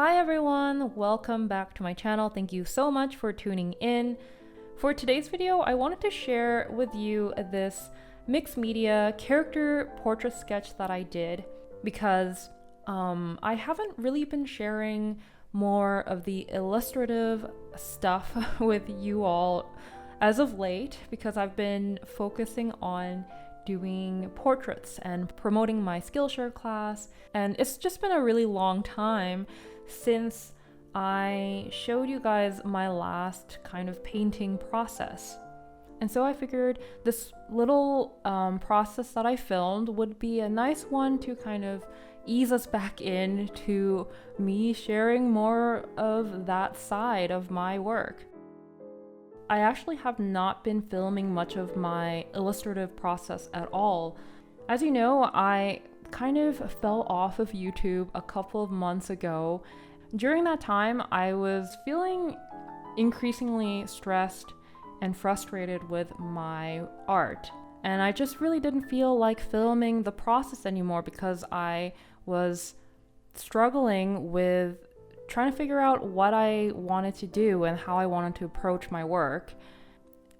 Hi everyone, welcome back to my channel. Thank you so much for tuning in. For today's video, I wanted to share with you this mixed media character portrait sketch that I did because I haven't really been sharing more of the illustrative stuff with you all as of late because I've been focusing on doing portraits and promoting my Skillshare class, and it's just been a really long time since I showed you guys my last kind of painting process. And so I figured this little process that I filmed would be a nice one to kind of ease us back into me sharing more of that side of my work. I actually have not been filming much of my illustrative process at all. As you know, I kind of fell off of YouTube a couple of months ago. During that time, I was feeling increasingly stressed and frustrated with my art. And I just really didn't feel like filming the process anymore because I was struggling with trying to figure out what I wanted to do and how I wanted to approach my work.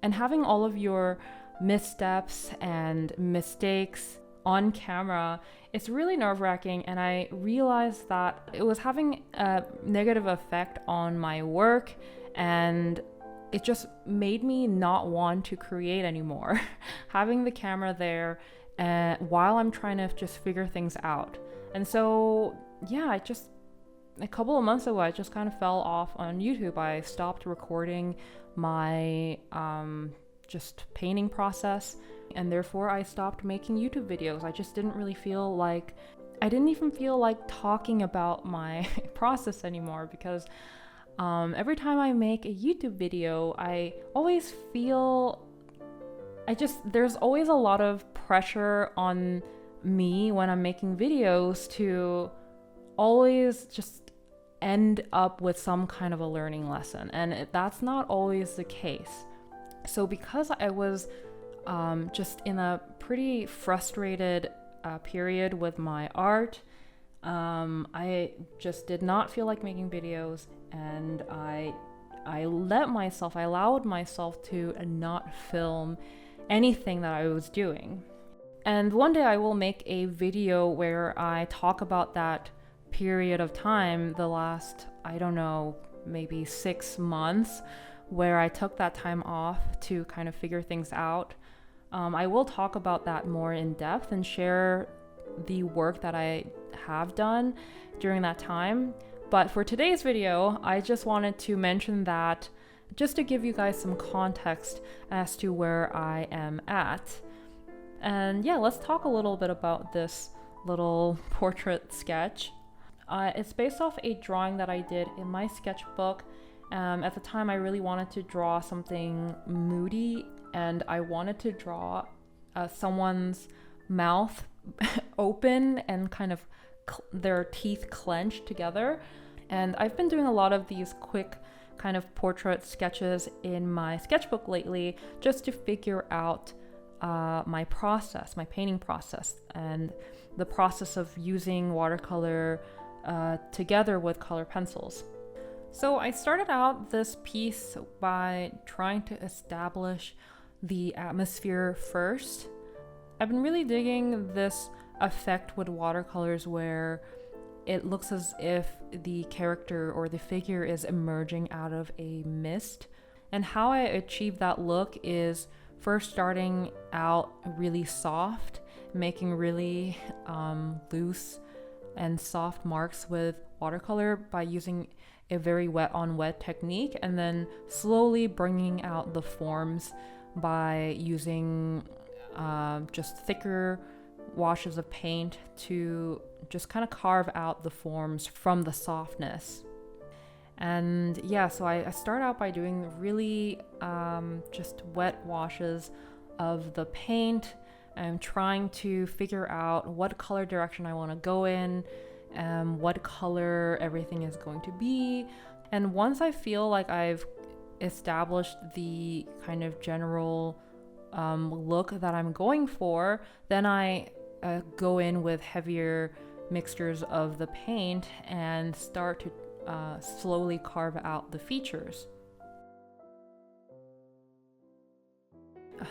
And having all of your missteps and mistakes on camera, it's really nerve-wracking, and I realized that it was having a negative effect on my work, and it just made me not want to create anymore. Having the camera there while I'm trying to just figure things out. And so, yeah, a couple of months ago, I just kind of fell off on YouTube. I stopped recording my just painting process, and therefore I stopped making YouTube videos. I just didn't really feel like, I didn't even feel like talking about my process anymore because every time I make a YouTube video, I always feel, there's always a lot of pressure on me when I'm making videos to always just end up with some kind of a learning lesson, and that's not always the case. So because I was just in a pretty frustrated period with my art, I just did not feel like making videos, and I allowed myself to not film anything that I was doing. And one day I will make a video where I talk about that period of time, the last, I don't know, maybe 6 months, where I took that time off to kind of figure things out. I will talk about that more in depth and share the work that I have done during that time. But for today's video, I just wanted to mention that just to give you guys some context as to where I am at. And yeah, let's talk a little bit about this little portrait sketch. It's based off a drawing that I did in my sketchbook. At the time, I really wanted to draw something moody, and I wanted to draw someone's mouth open and kind of their teeth clenched together. And I've been doing a lot of these quick kind of portrait sketches in my sketchbook lately just to figure out my process, my painting process, and the process of using watercolor together with color pencils. So I started out this piece by trying to establish the atmosphere first. I've been really digging this effect with watercolors where it looks as if the character or the figure is emerging out of a mist. And how I achieve that look is first starting out really soft, making really loose and soft marks with watercolor by using a very wet on wet technique, and then slowly bringing out the forms by using just thicker washes of paint to just kind of carve out the forms from the softness. And yeah, so I start out by doing really just wet washes of the paint. I'm trying to figure out what color direction I want to go in, what color everything is going to be. And once I feel like I've established the kind of general look that I'm going for, then I go in with heavier mixtures of the paint and start to slowly carve out the features.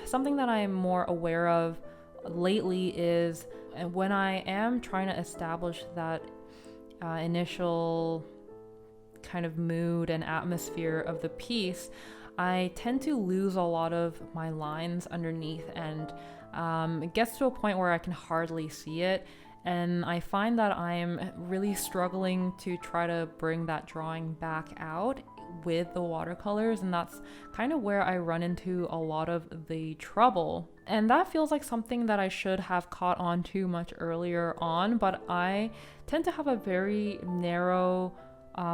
Something that I'm more aware of lately is when I am trying to establish that initial kind of mood and atmosphere of the piece, I tend to lose a lot of my lines underneath, and it gets to a point where I can hardly see it. And I find that I'm really struggling to try to bring that drawing back out with the watercolors, and that's kind of where I run into a lot of the trouble. And that feels like something that I should have caught on to much earlier on, but I tend to have a very narrow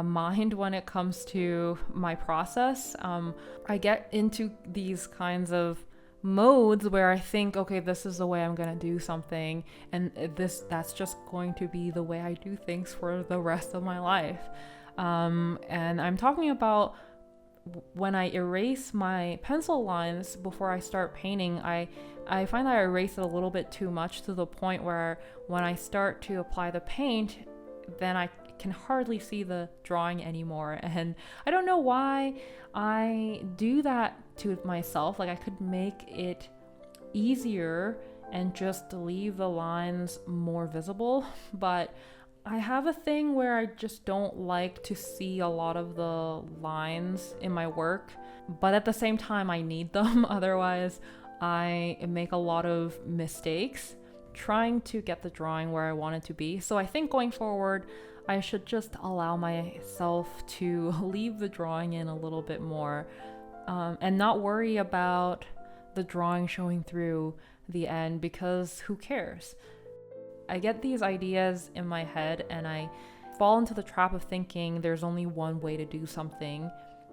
mind when it comes to my process. I get into these kinds of modes where I think, okay, this is the way I'm gonna do something, and that's just going to be the way I do things for the rest of my life. And I'm talking about when I erase my pencil lines before I start painting. I find that I erase it a little bit too much, to the point where when I start to apply the paint, then I can hardly see the drawing anymore. And I don't know why I do that to myself. Like, I could make it easier and just leave the lines more visible, but I have a thing where I just don't like to see a lot of the lines in my work, but at the same time I need them. Otherwise I make a lot of mistakes trying to get the drawing where I want it to be. So I think going forward, I should just allow myself to leave the drawing in a little bit more, and not worry about the drawing showing through the end, because who cares? I get these ideas in my head and I fall into the trap of thinking there's only one way to do something.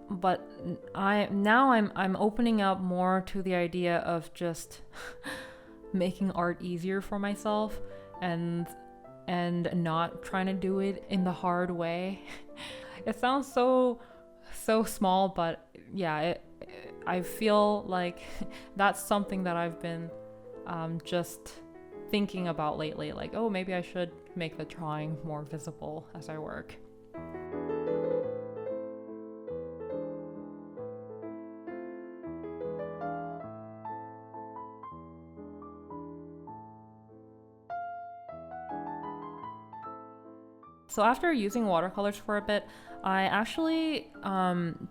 But I'm opening up more to the idea of just making art easier for myself, and not trying to do it in the hard way. It sounds so small, but yeah, I feel like that's something that I've been just thinking about lately. Like, oh, maybe I should make the drawing more visible as I work. So after using watercolors for a bit, I actually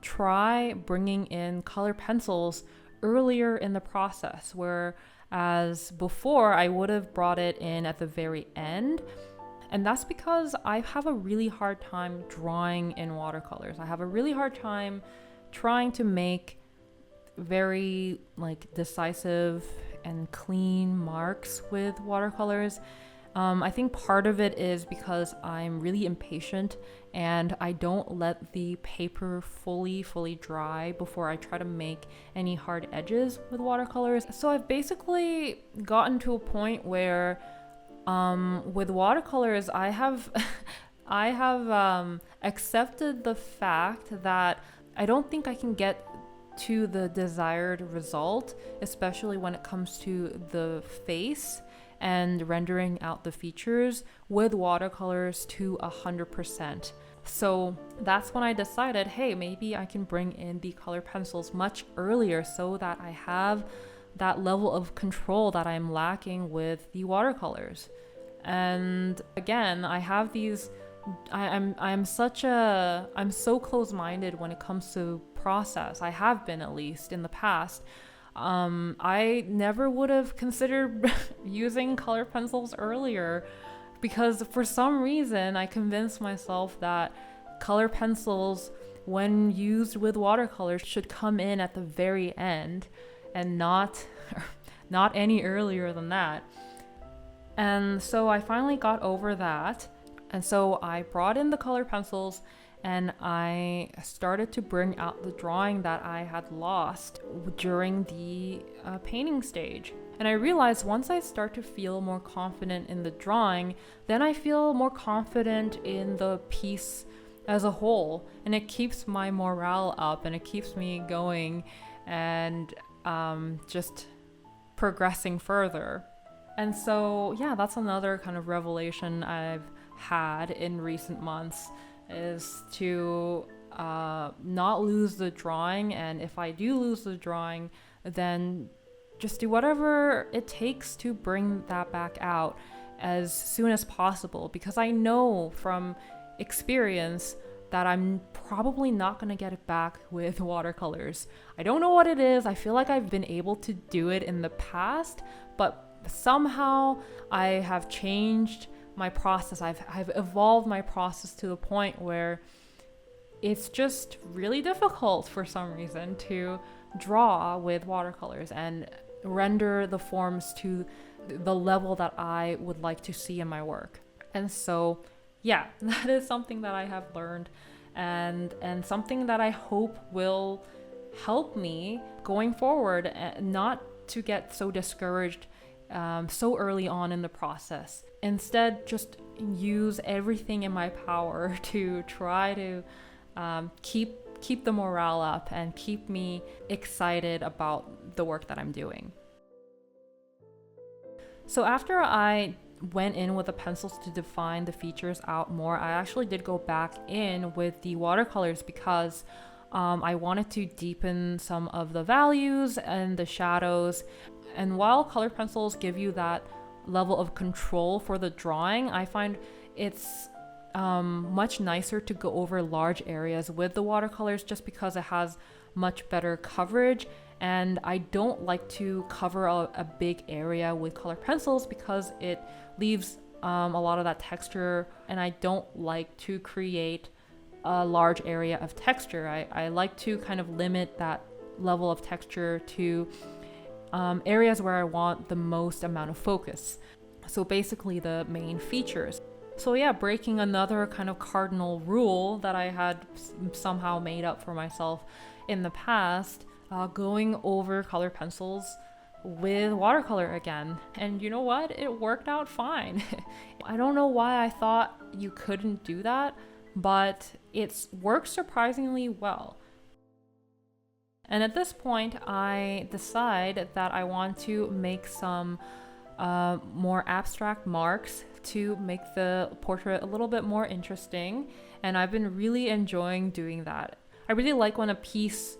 try bringing in color pencils earlier in the process, whereas before I would have brought it in at the very end. And that's because I have a really hard time drawing in watercolors. I have a really hard time trying to make very decisive and clean marks with watercolors. I think part of it is because I'm really impatient and I don't let the paper fully dry before I try to make any hard edges with watercolors. So I've basically gotten to a point where with watercolors I have accepted the fact that I don't think I can get to the desired result, especially when it comes to the face and rendering out the features with watercolors to 100%. So that's when I decided, hey, maybe I can bring in the color pencils much earlier so that I have that level of control that I'm lacking with the watercolors. And again, I have these, I'm so close-minded when it comes to process. I have been, at least in the past. I never would have considered using color pencils earlier, because for some reason I convinced myself that color pencils, when used with watercolors, should come in at the very end and not any earlier than that. And so I finally got over that, and so I brought in the color pencils and I started to bring out the drawing that I had lost during the painting stage. And I realized once I start to feel more confident in the drawing, then I feel more confident in the piece as a whole. And it keeps my morale up and it keeps me going and just progressing further. And so, yeah, that's another kind of revelation I've had in recent months, is to not lose the drawing, and if I do lose the drawing, then just do whatever it takes to bring that back out as soon as possible, because I know from experience that I'm probably not going to get it back with watercolors. I don't know what it is. I feel like I've been able to do it in the past, but somehow I have changed my process. I've evolved my process to the point where it's just really difficult for some reason to draw with watercolors and render the forms to the level that I would like to see in my work. And so yeah, that is something that I have learned, and something that I hope will help me going forward, not to get so discouraged so early on in the process. Instead, just use everything in my power to try to keep the morale up and keep me excited about the work that I'm doing. So after I went in with the pencils to define the features out more, I actually did go back in with the watercolors because I wanted to deepen some of the values and the shadows. And while color pencils give you that level of control for the drawing, I find it's much nicer to go over large areas with the watercolors just because it has much better coverage. And I don't like to cover a big area with color pencils because it leaves a lot of that texture, and I don't like to create a large area of texture. I like to kind of limit that level of texture to areas where I want the most amount of focus. So basically the main features. So yeah, breaking another kind of cardinal rule that I had somehow made up for myself in the past, going over color pencils with watercolor again. And you know what? It worked out fine. I don't know why I thought you couldn't do that, but it's worked surprisingly well. And at this point, I decide that I want to make some more abstract marks to make the portrait a little bit more interesting. And I've been really enjoying doing that. I really like when a piece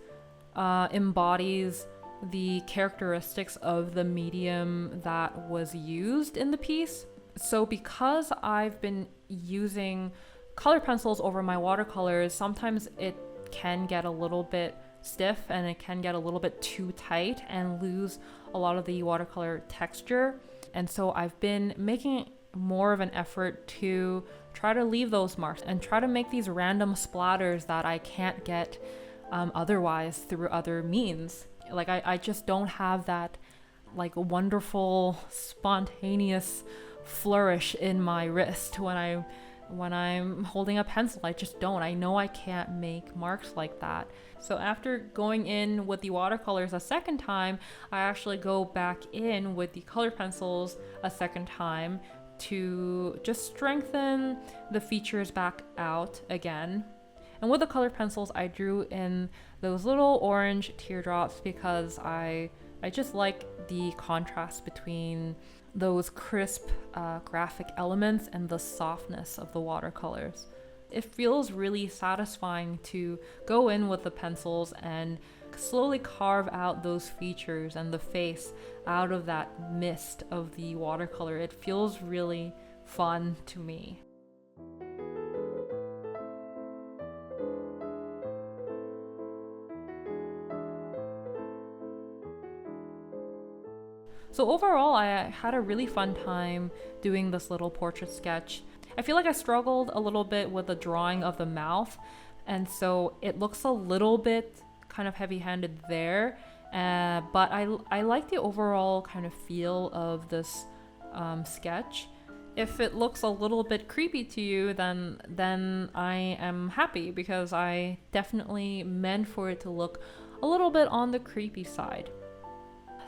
embodies the characteristics of the medium that was used in the piece. So because I've been using color pencils over my watercolors, sometimes it can get a little bit stiff and it can get a little bit too tight and lose a lot of the watercolor texture. And so I've been making more of an effort to try to leave those marks and try to make these random splatters that I can't get otherwise through other means. Like I just don't have that like wonderful spontaneous flourish in my wrist when I'm holding a pencil. I just don't. I know I can't make marks like that. So after going in with the watercolors a second time, I actually go back in with the color pencils a second time to just strengthen the features back out again. And with the color pencils, I drew in those little orange teardrops because I just like the contrast between those crisp graphic elements and the softness of the watercolors. It feels really satisfying to go in with the pencils and slowly carve out those features and the face out of that mist of the watercolor. It feels really fun to me. So overall, I had a really fun time doing this little portrait sketch. I feel like I struggled a little bit with the drawing of the mouth, and so it looks a little bit kind of heavy-handed there, but I like the overall kind of feel of this sketch. If it looks a little bit creepy to you, then I am happy, because I definitely meant for it to look a little bit on the creepy side.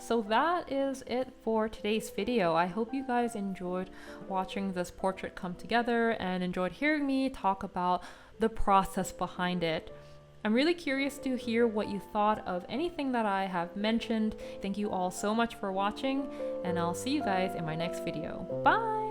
So that is it for today's video. I hope you guys enjoyed watching this portrait come together and enjoyed hearing me talk about the process behind it. I'm really curious to hear what you thought of anything that I have mentioned. Thank you all so much for watching, and I'll see you guys in my next video. Bye!